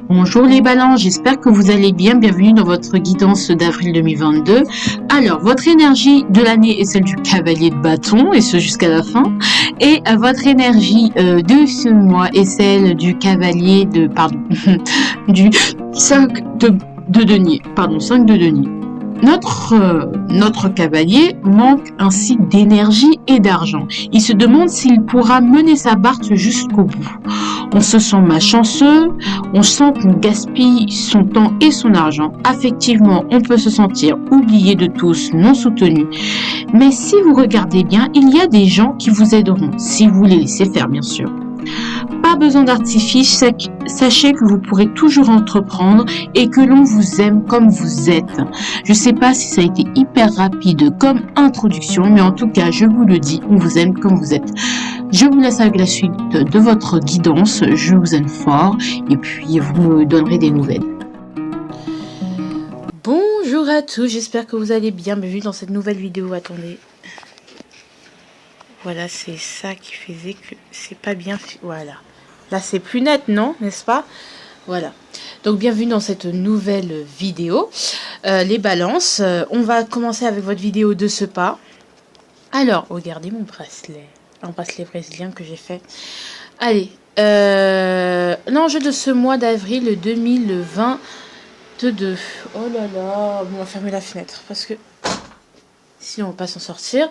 Bonjour les balances, j'espère que vous allez bien. Bienvenue dans votre guidance d'avril 2022. Alors, votre énergie de l'année est celle du cavalier de bâton, et ce jusqu'à la fin. Et votre énergie de ce mois est celle du cavalier de, pardon, du 5 de denier. Pardon, 5 de denier. Notre cavalier manque ainsi d'énergie et d'argent. Il se demande s'il pourra mener sa barque jusqu'au bout. On se sent malchanceux, on sent qu'on gaspille son temps et son argent. Affectivement, on peut se sentir oublié de tous, non soutenu. Mais si vous regardez bien, il y a des gens qui vous aideront, si vous les laissez faire bien sûr. Pas besoin d'artifice, sachez que vous pourrez toujours entreprendre et que l'on vous aime comme vous êtes. Je sais pas si ça a été hyper rapide comme introduction, mais en tout cas, je vous le dis, on vous aime comme vous êtes. Je vous laisse avec la suite de votre guidance, je vous aime fort et puis vous me donnerez des nouvelles. Bonjour à tous, j'espère que vous allez bien. Bienvenue dans cette nouvelle vidéo. Attendez. Voilà, c'est ça qui faisait que c'est pas bien. Voilà. Là, c'est plus net, non? N'est-ce pas? Voilà. Donc, bienvenue dans cette nouvelle vidéo. Les balances. On va commencer avec votre vidéo de ce pas. Alors, regardez mon bracelet. Un bracelet brésilien que j'ai fait. Allez. L'enjeu de ce mois d'avril 2022. Oh là là. Bon, on va fermer la fenêtre parce que sinon on va pas s'en sortir.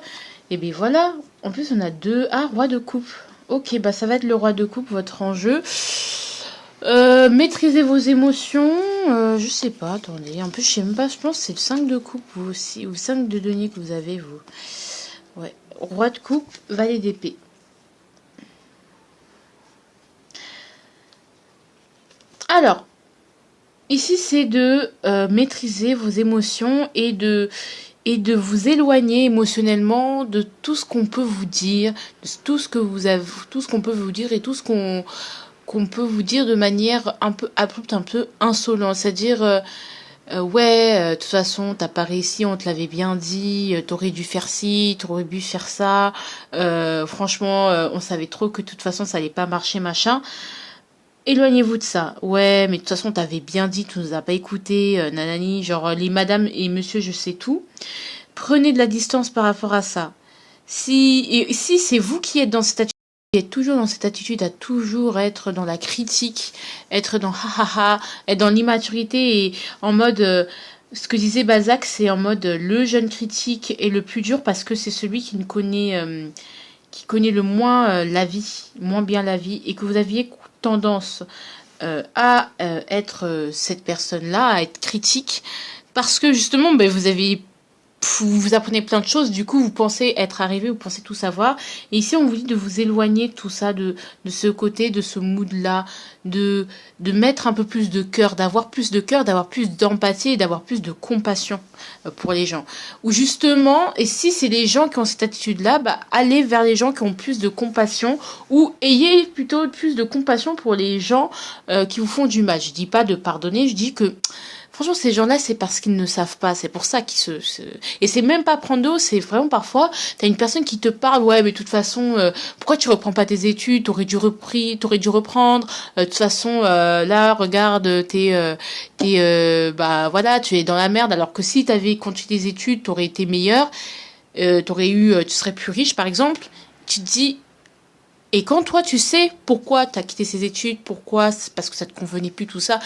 Et bien voilà. En plus, on a deux. Ah, roi de coupe. Ok, bah ça va être le roi de coupe, votre enjeu. Maîtrisez vos émotions. Je sais pas, attendez. En plus, je sais même pas. Je pense que c'est le 5 de coupe, vous aussi. Ou 5 de denier que vous avez, vous. Ouais. Roi de coupe, valet d'épée. Alors, ici, c'est de maîtriser vos émotions et de vous éloigner émotionnellement de tout ce qu'on peut vous dire, de tout ce que vous avez, tout ce qu'on peut vous dire et tout ce qu'on peut vous dire de manière un peu abrupte, un peu insolente. C'est-à-dire, de toute façon, t'as pas réussi, on te l'avait bien dit, t'aurais dû faire ci, t'aurais dû faire ça. Franchement, on savait trop que de toute façon, ça allait pas marcher, machin. Éloignez-vous de ça. Ouais, mais de toute façon, t'avais bien dit, tu nous as pas écouté, nanani, genre les madame et monsieur, je sais tout. Prenez de la distance par rapport à ça. Si c'est vous qui êtes dans cette attitude, qui êtes toujours dans cette attitude à toujours être dans la critique, être dans ha, être dans l'immaturité et en mode, ce que disait Balzac, c'est en mode le jeune critique est le plus dur parce que c'est celui qui connaît le moins la vie, moins bien la vie, et que vous aviez tendance à être cette personne-là, à être critique, parce que justement, vous apprenez plein de choses, du coup vous pensez être arrivé, vous pensez tout savoir, et ici on vous dit de vous éloigner de tout ça, de ce côté, de ce mood-là, de mettre un peu plus de cœur, d'avoir plus d'empathie et d'avoir plus de compassion pour les gens. Ou justement, et si c'est les gens qui ont cette attitude-là, allez vers les gens qui ont plus de compassion, ou ayez plutôt plus de compassion pour les gens qui vous font du mal. Je dis pas de pardonner, je dis que franchement, ces gens-là, c'est parce qu'ils ne savent pas. C'est pour ça qu'ils Et c'est même pas prendre d'eau, c'est vraiment parfois, t'as une personne qui te parle, ouais, mais de toute façon, pourquoi tu reprends pas tes études? T'aurais dû reprendre. De toute façon, là, regarde, voilà, tu es dans la merde. Alors que si t'avais continué tes études, t'aurais été meilleur. Tu serais plus riche, par exemple. Tu te dis, et quand toi, tu sais pourquoi t'as quitté ces études, pourquoi, c'est parce que ça te convenait plus, tout ça,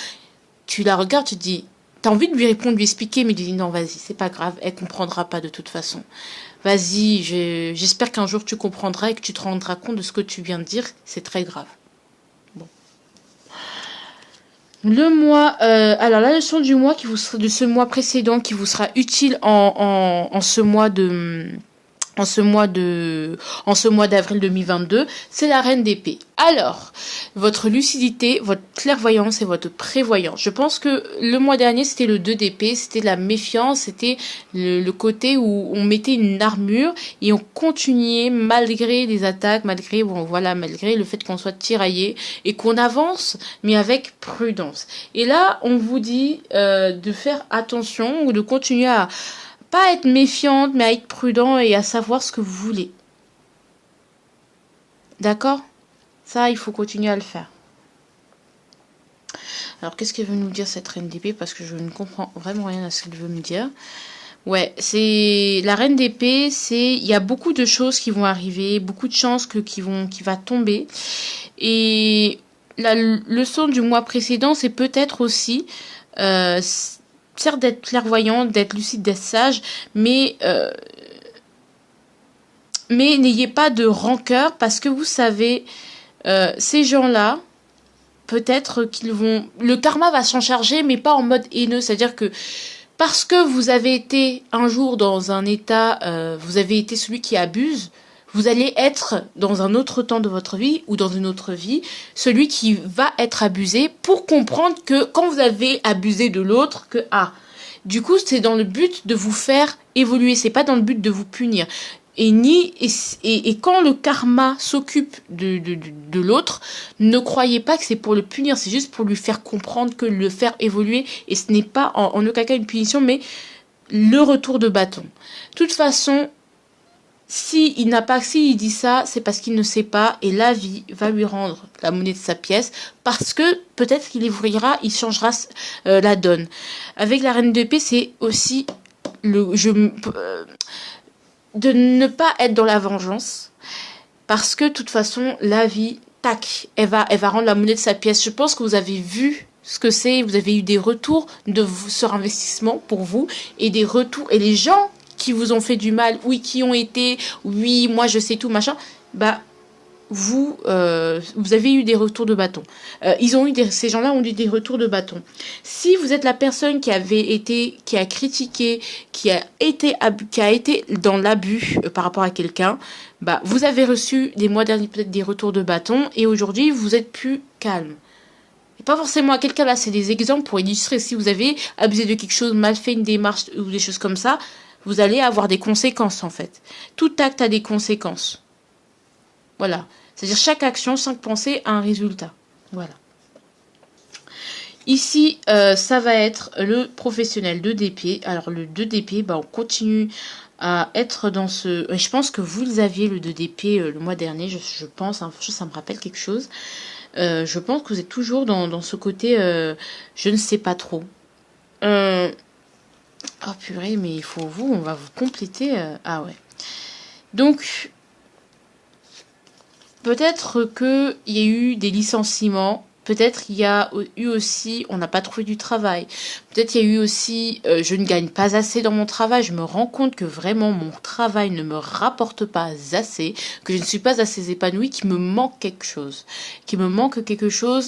tu la regardes, tu te dis, t'as envie de lui répondre, de lui expliquer, mais tu dis non, vas-y, c'est pas grave, elle comprendra pas de toute façon. Vas-y, j'espère qu'un jour tu comprendras et que tu te rendras compte de ce que tu viens de dire, c'est très grave. Bon. Le mois, alors la leçon du mois de ce mois précédent qui vous sera utile en ce mois d'avril 2022, c'est la reine d'épée. Alors, votre lucidité, votre clairvoyance et votre prévoyance. Je pense que le mois dernier, c'était le 2 d'épée, c'était la méfiance, c'était le côté où on mettait une armure et on continuait malgré les attaques, malgré le fait qu'on soit tiraillé et qu'on avance, mais avec prudence. Et là, on vous dit de faire attention ou de continuer à pas être méfiante, mais à être prudent et à savoir ce que vous voulez. D'accord? Ça, il faut continuer à le faire. Alors, qu'est-ce qu'elle veut nous dire, cette reine d'épée? Parce que je ne comprends vraiment rien à ce qu'elle veut me dire. Ouais, c'est la reine d'épée, il y a beaucoup de choses qui vont arriver, beaucoup de chances qui va tomber. Et la leçon du mois précédent, c'est peut-être aussi, certes d'être clairvoyante, d'être lucide, d'être sage, mais n'ayez pas de rancœur parce que vous savez, ces gens-là, peut-être qu'ils vont... Le karma va s'en charger, mais pas en mode haineux. C'est-à-dire que parce que vous avez été un jour dans un état, vous avez été celui qui abuse, vous allez être dans un autre temps de votre vie ou dans une autre vie, celui qui va être abusé pour comprendre que quand vous avez abusé de l'autre, du coup c'est dans le but de vous faire évoluer, c'est pas dans le but de vous punir. Et quand le karma s'occupe de l'autre, ne croyez pas que c'est pour le punir, c'est juste pour lui faire comprendre, que le faire évoluer, et ce n'est pas en aucun cas une punition, mais le retour de bâton. De toute façon, s'il dit ça, c'est parce qu'il ne sait pas, et la vie va lui rendre la monnaie de sa pièce, parce que peut-être qu'il évoluera, il changera la donne. Avec la reine d'épée, c'est aussi de ne pas être dans la vengeance, parce que de toute façon la vie, tac, elle va rendre la monnaie de sa pièce. Je pense que vous avez vu ce que c'est, vous avez eu des retours sur investissement pour vous, et des retours, et les gens qui vous ont fait du mal, qui ont été, moi je sais tout, machin, vous avez eu des retours de bâton. Ces gens-là ont eu des retours de bâton. Si vous êtes la personne qui a critiqué, qui a été dans l'abus par rapport à quelqu'un, vous avez reçu des mois derniers peut-être des retours de bâton, et aujourd'hui vous êtes plus calme. Et pas forcément à quelqu'un, là c'est des exemples pour illustrer. Si vous avez abusé de quelque chose, mal fait une démarche ou des choses comme ça, vous allez avoir des conséquences en fait. Tout acte a des conséquences. Voilà. C'est-à-dire chaque action, chaque pensée a un résultat. Voilà. Ici, ça va être le professionnel 2 d'épée. Alors le 2 d'épée, on continue à être dans ce... Je pense que vous aviez le 2 d'épée le mois dernier, je pense. Ça me rappelle quelque chose. Je pense que vous êtes toujours dans ce côté... je ne sais pas trop. Oh purée, mais il faut on va vous compléter. Ah ouais. Donc... Peut-être qu'il y a eu des licenciements, peut-être il y a eu aussi, on n'a pas trouvé du travail, peut-être il y a eu aussi, je ne gagne pas assez dans mon travail, je me rends compte que vraiment mon travail ne me rapporte pas assez, que je ne suis pas assez épanouie, qu'il me manque quelque chose,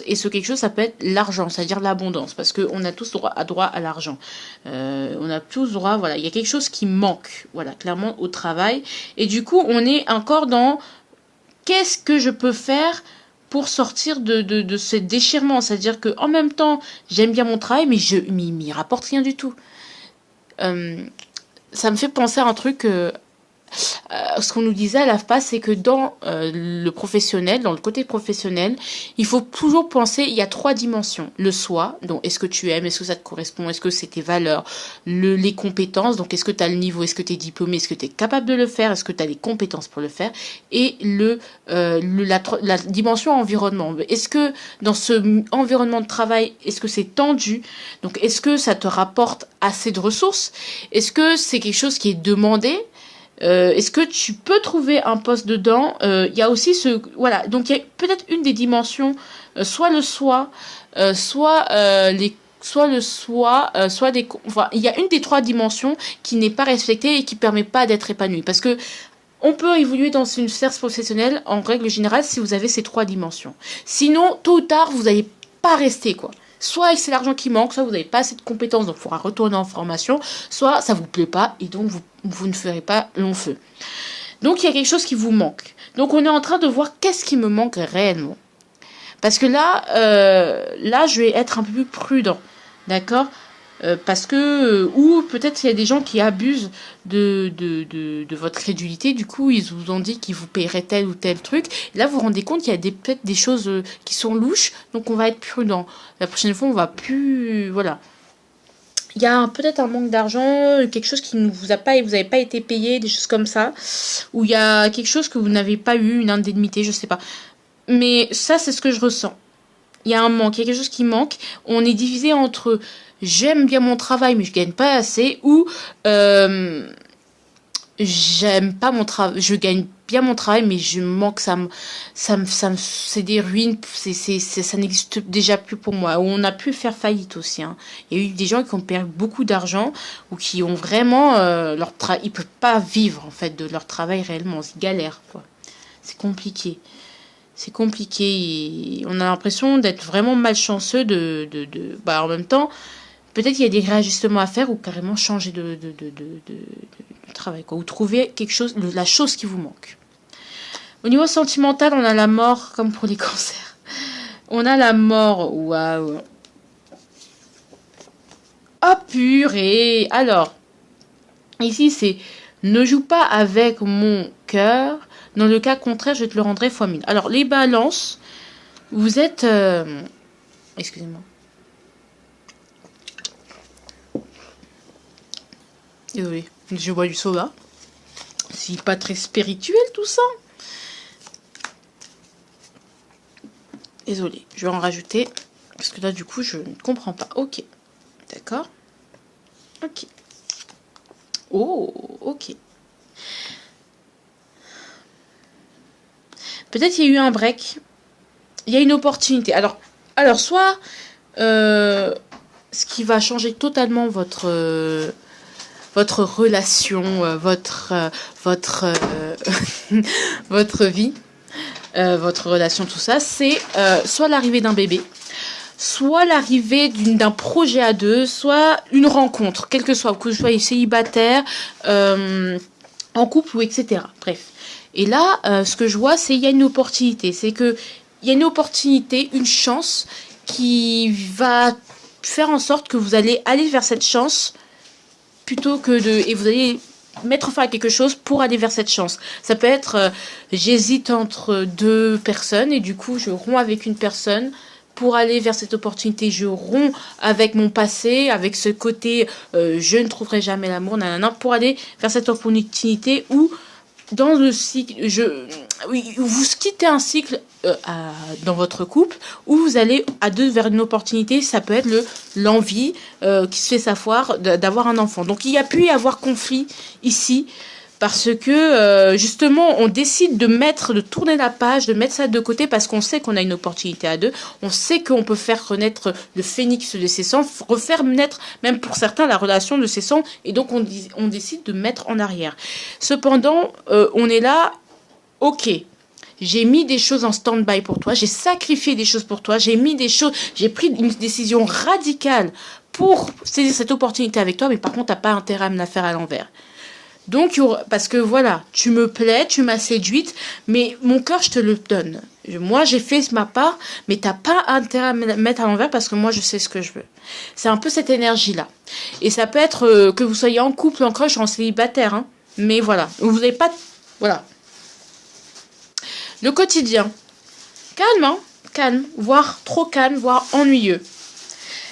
et ce quelque chose ça peut être l'argent, c'est-à-dire l'abondance, parce qu'on a tous droit à l'argent, on a tous droit, voilà, il y a quelque chose qui manque, voilà, clairement au travail, et du coup on est encore dans... Qu'est-ce que je peux faire pour sortir de ce déchirement? C'est-à-dire qu'en même temps, j'aime bien mon travail, mais je m'y rapporte rien du tout. Ça me fait penser à un truc... ce qu'on nous disait à l'AFPA, c'est que dans le professionnel, dans le côté professionnel, il faut toujours penser, il y a 3 dimensions. Le soi, donc est-ce que tu aimes, est-ce que ça te correspond, est-ce que c'est tes valeurs, les compétences, donc est-ce que tu as le niveau, est-ce que tu es diplômé, est-ce que tu es capable de le faire, est-ce que tu as les compétences pour le faire, et la dimension environnement. Est-ce que dans ce environnement de travail, est-ce que c'est tendu, donc est-ce que ça te rapporte assez de ressources, est-ce que c'est quelque chose qui est demandé, est-ce que tu peux trouver un poste dedans? Il y a aussi voilà, donc il y a peut-être une des dimensions, soit le soi, soit il y a une des 3 dimensions qui n'est pas respectée et qui permet pas d'être épanouie, parce que on peut évoluer dans une sphère professionnelle en règle générale si vous avez ces 3 dimensions. Sinon, tôt ou tard, vous n'allez pas rester, quoi. Soit c'est l'argent qui manque, soit vous n'avez pas assez de compétences, donc il faudra retourner en formation, soit ça vous plaît pas et donc vous ne ferez pas long feu. Donc il y a quelque chose qui vous manque. Donc on est en train de voir qu'est-ce qui me manque réellement. Parce que là, je vais être un peu plus prudent, d'accord ? Parce que ou peut-être il y a des gens qui abusent de votre crédulité, du coup ils vous ont dit qu'ils vous paieraient tel ou tel truc, et là vous vous rendez compte qu'il y a peut-être des choses qui sont louches, donc on va être prudent. La prochaine fois on va plus... Voilà. Il y a peut-être un manque d'argent, quelque chose qui ne vous a pas, vous n'avez pas été payé, des choses comme ça, ou il y a quelque chose que vous n'avez pas eu, une indemnité, je sais pas. Mais ça c'est ce que je ressens. il y a un manque, il y a quelque chose qui manque. On est divisé entre j'aime bien mon travail mais je gagne pas assez ou j'aime pas mon travail, je gagne bien mon travail mais je manque, c'est des ruines, ça n'existe déjà plus pour moi. On a pu faire faillite aussi, hein. Il y a eu des gens qui ont perdu beaucoup d'argent ou qui ont vraiment ils peuvent pas vivre en fait de leur travail réellement, ils galèrent quoi. C'est compliqué. C'est compliqué et on a l'impression d'être vraiment malchanceux en même temps, peut-être qu'il y a des réajustements à faire ou carrément changer de travail, quoi. Ou trouver quelque chose, la chose qui vous manque. Au niveau sentimental, on a la mort, comme pour les cancers. On a la mort, waouh. Oh purée. Alors, ici c'est ne joue pas avec mon cœur. Dans le cas contraire, je te le rendrai fois 1000. Alors, les balances, vous êtes... Excusez-moi. Désolée, je bois du soda. C'est pas très spirituel tout ça. Désolée, je vais en rajouter. Parce que là, du coup, je ne comprends pas. Ok. D'accord. Ok. Oh, ok. Peut-être qu'il y a eu un break. Il y a une opportunité. Alors soit ce qui va changer totalement votre relation, votre vie, votre relation, tout ça, c'est soit l'arrivée d'un bébé, soit l'arrivée d'un projet à deux, soit une rencontre, quel que soit, que vous soyez célibataire, en couple ou etc. Bref. Et là, ce que je vois, c'est qu'il y a une opportunité. C'est que il y a une opportunité, une chance qui va faire en sorte que vous allez aller vers cette chance plutôt que et vous allez mettre fin à quelque chose pour aller vers cette chance. Ça peut être, j'hésite entre deux personnes et du coup, je romps avec une personne pour aller vers cette opportunité. Je romps avec mon passé, avec ce côté, je ne trouverai jamais l'amour, nanana, pour aller vers cette opportunité où dans le cycle, vous quittez un cycle dans votre couple où vous allez à deux vers une opportunité. Ça peut être l'envie qui se fait savoir d'avoir un enfant. Donc il y a pu y avoir conflit ici parce que justement on décide de tourner la page, de mettre ça de côté parce qu'on sait qu'on a une opportunité à deux. On sait qu'on peut faire renaître le phénix de ses cendres, refaire naître même pour certains la relation de ses cendres et donc on décide de mettre en arrière. Cependant, on est là, ok. J'ai mis des choses en stand-by pour toi, j'ai sacrifié des choses pour toi, j'ai pris une décision radicale pour saisir cette opportunité avec toi, mais par contre, t'as pas intérêt à me la faire à l'envers. Donc, parce que voilà, tu me plais, tu m'as séduite, mais mon cœur, je te le donne. Moi, j'ai fait ma part, mais t'as pas intérêt à me mettre à l'envers parce que moi, je sais ce que je veux. C'est un peu cette énergie-là. Et ça peut être que vous soyez en couple, en crush, en célibataire, hein. Mais voilà, vous n'avez pas... Voilà. Le quotidien. Calme, hein. Calme, voire trop calme, voire ennuyeux.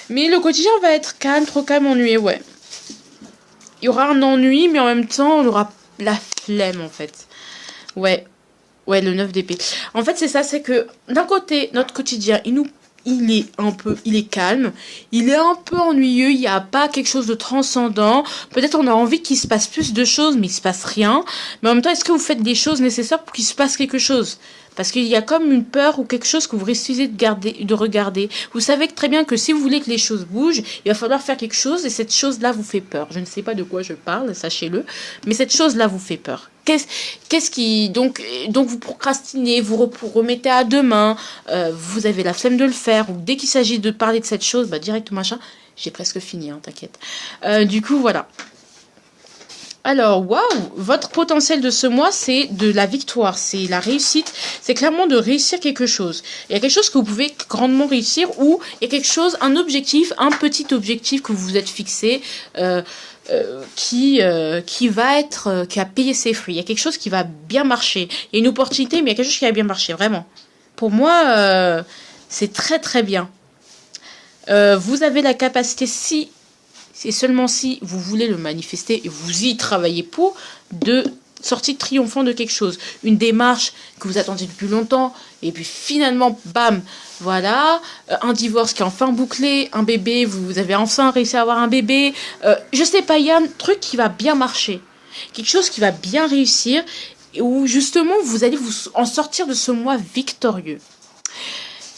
Mais le quotidien va être calme, trop calme, ennuyeux, ouais. Il y aura un ennui, mais en même temps, on aura la flemme, en fait. Ouais, le 9 d'épée. En fait, c'est ça, c'est que d'un côté, notre quotidien, il est calme, il est un peu ennuyeux, il n'y a pas quelque chose de transcendant. Peut-être on a envie qu'il se passe plus de choses, mais il se passe rien. Mais en même temps, est-ce que vous faites des choses nécessaires pour qu'il se passe quelque chose ? Parce qu'il y a comme une peur ou quelque chose que vous refusez de regarder. Vous savez très bien que si vous voulez que les choses bougent, il va falloir faire quelque chose et cette chose-là vous fait peur. Je ne sais pas de quoi je parle, sachez-le, mais cette chose-là vous fait peur. Qu'est-ce qui... Donc vous procrastinez, vous remettez à demain, vous avez la flemme de le faire, ou dès qu'il s'agit de parler de cette chose, direct machin, j'ai presque fini, hein, t'inquiète. Du coup, voilà. Alors, waouh, votre potentiel de ce mois, c'est de la victoire, c'est la réussite, c'est clairement de réussir quelque chose. Il y a quelque chose que vous pouvez grandement réussir ou il y a quelque chose, un objectif, un petit objectif que vous vous êtes fixé qui a payé ses fruits. Il y a quelque chose qui va bien marcher. Il y a une opportunité, mais il y a quelque chose qui va bien marcher, vraiment. Pour moi, c'est très très bien. Vous avez la capacité, c'est seulement si vous voulez le manifester et vous y travaillez pour, de sortie triomphant de quelque chose. Une démarche que vous attendiez depuis longtemps, et puis finalement, bam, voilà. Un divorce qui est enfin bouclé, un bébé, vous avez enfin réussi à avoir un bébé. Je sais pas, il y a un truc qui va bien marcher. Quelque chose qui va bien réussir, où justement, vous allez vous en sortir de ce mois victorieux.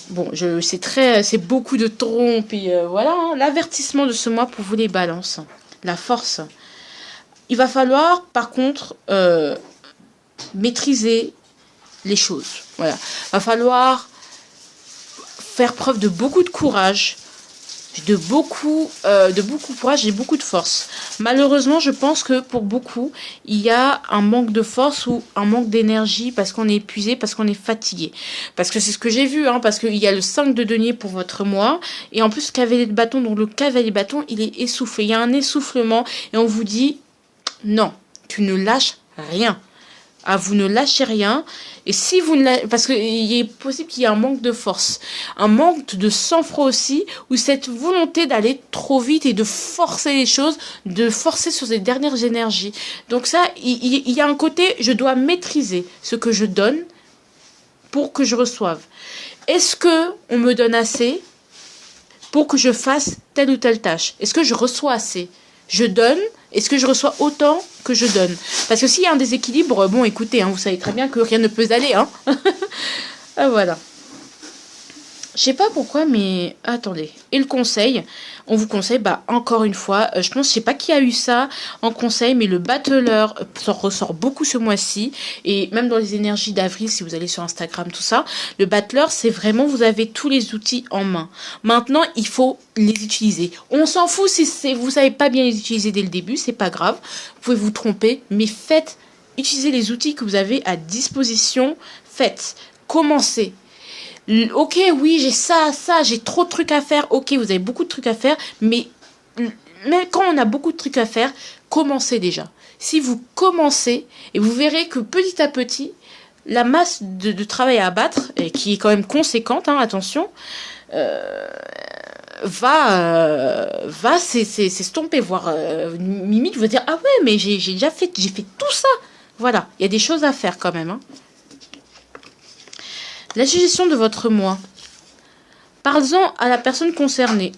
Bon, c'est beaucoup de trompes, et voilà, hein, l'avertissement de ce mois pour vous les balances. La force. Il va falloir, par contre, maîtriser les choses. Voilà. Il va falloir faire preuve de beaucoup de courage, de beaucoup courage et beaucoup de force. Malheureusement, je pense que pour beaucoup, il y a un manque de force ou un manque d'énergie parce qu'on est épuisé, parce qu'on est fatigué. Parce que c'est ce que j'ai vu, hein, parce qu'il y a le 5 de denier pour votre mois, et en plus, le cavalier de bâton, donc le cavalier de bâton, il est essoufflé. Il y a un essoufflement, et on vous dit, non, tu ne lâches rien. Ah, vous ne lâchez rien. Et si vous ne lâchez, parce qu'il est possible qu'il y ait un manque de force, un manque de sang-froid aussi, ou cette volonté d'aller trop vite et de forcer les choses, de forcer sur les dernières énergies. Donc ça, il y a un côté, je dois maîtriser ce que je donne pour que je reçoive. Est-ce que on me donne assez pour que je fasse telle ou telle tâche? Est-ce que je reçois assez? Je donne. Est-ce que je reçois autant que je donne? Parce que s'il y a un déséquilibre, bon, écoutez, hein, vous savez très bien que rien ne peut aller. Hein. Voilà. Je sais pas pourquoi, mais attendez. Et le conseil, on vous conseille, encore une fois, je sais pas qui a eu ça en conseil, mais le battleur ressort beaucoup ce mois-ci, et même dans les énergies d'avril, si vous allez sur Instagram, tout ça, le battleur, c'est vraiment, vous avez tous les outils en main. Maintenant, il faut les utiliser. On s'en fout si vous savez pas bien les utiliser dès le début, c'est pas grave, vous pouvez vous tromper, mais utilisez les outils que vous avez à disposition, commencez. Ok, oui, j'ai ça, j'ai trop de trucs à faire. Ok, vous avez beaucoup de trucs à faire, mais quand on a beaucoup de trucs à faire, commencez déjà. Si vous commencez, et vous verrez que petit à petit, la masse de travail à abattre, et qui est quand même conséquente, hein, attention, va s'estomper, voire limite, vous dire, ah ouais, mais j'ai fait tout ça. Voilà, il y a des choses à faire quand même, hein. La suggestion de votre mois. Parlez-en à la personne concernée.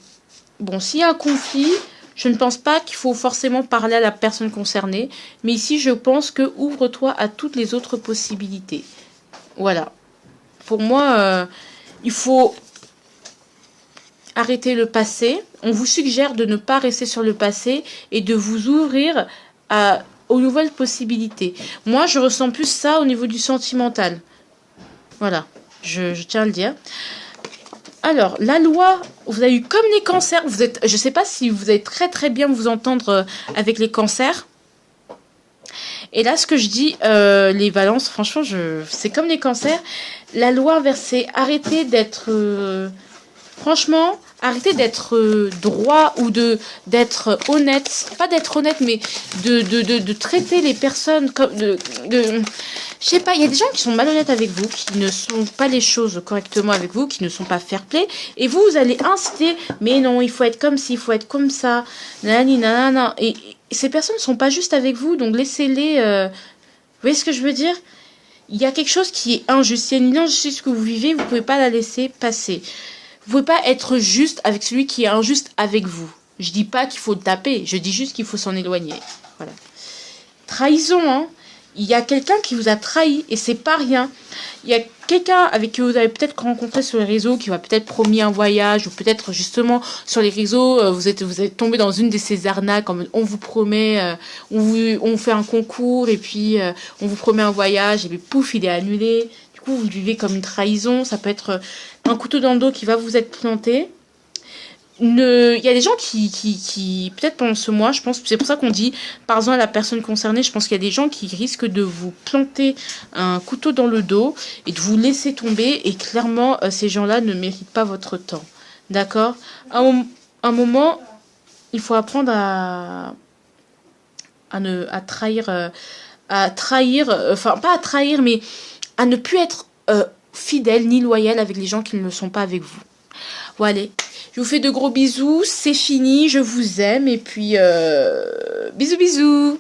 Bon, s'il y a un conflit, je ne pense pas qu'il faut forcément parler à la personne concernée. Mais ici, je pense que ouvre-toi à toutes les autres possibilités. Voilà. Pour moi, il faut arrêter le passé. On vous suggère de ne pas rester sur le passé et de vous ouvrir aux nouvelles possibilités. Moi, je ressens plus ça au niveau du sentimental. Voilà. Je tiens à le dire. Alors, la loi, vous avez eu comme les cancers. Je ne sais pas si vous allez très très bien vous entendre avec les cancers. Et là, ce que je dis, les balances, franchement, c'est comme les cancers. La loi inversée, arrêtez d'être... franchement, arrêtez d'être droit ou d'être honnête. Pas d'être honnête, mais de traiter les personnes comme... Je sais pas, il y a des gens qui sont malhonnêtes avec vous, qui ne sont pas les choses correctement avec vous, qui ne sont pas fair-play, et vous allez inciter, mais non, il faut être comme ci, il faut être comme ça, nanani, nanana. Et ces personnes ne sont pas justes avec vous, donc laissez-les... Vous voyez ce que je veux dire? Il y a quelque chose qui est injuste. Il y a une injustice que vous vivez, vous ne pouvez pas la laisser passer. Vous ne pouvez pas être juste avec celui qui est injuste avec vous. Je dis pas qu'il faut le taper, je dis juste qu'il faut s'en éloigner. Voilà. Trahison, hein. Il y a quelqu'un qui vous a trahi et c'est pas rien. Il y a quelqu'un avec qui vous avez peut-être rencontré sur les réseaux qui va peut-être promis un voyage ou peut-être justement sur les réseaux vous êtes tombé dans une de ces arnaques comme on vous promet on fait un concours et puis on vous promet un voyage et puis pouf il est annulé. Du coup vous le vivez comme une trahison. Ça peut être un couteau dans le dos qui va vous être planté. Il y a des gens qui peut-être pendant ce mois, je pense, c'est pour ça qu'on dit, parlez-en à la personne concernée, je pense qu'il y a des gens qui risquent de vous planter un couteau dans le dos et de vous laisser tomber, et clairement, ces gens-là ne méritent pas votre temps. D'accord? À un moment, il faut apprendre à trahir, enfin, pas à trahir, mais à ne plus être fidèle ni loyal avec les gens qui ne le sont pas avec vous. Voilà. Je vous fais de gros bisous, c'est fini, je vous aime et puis bisous bisous.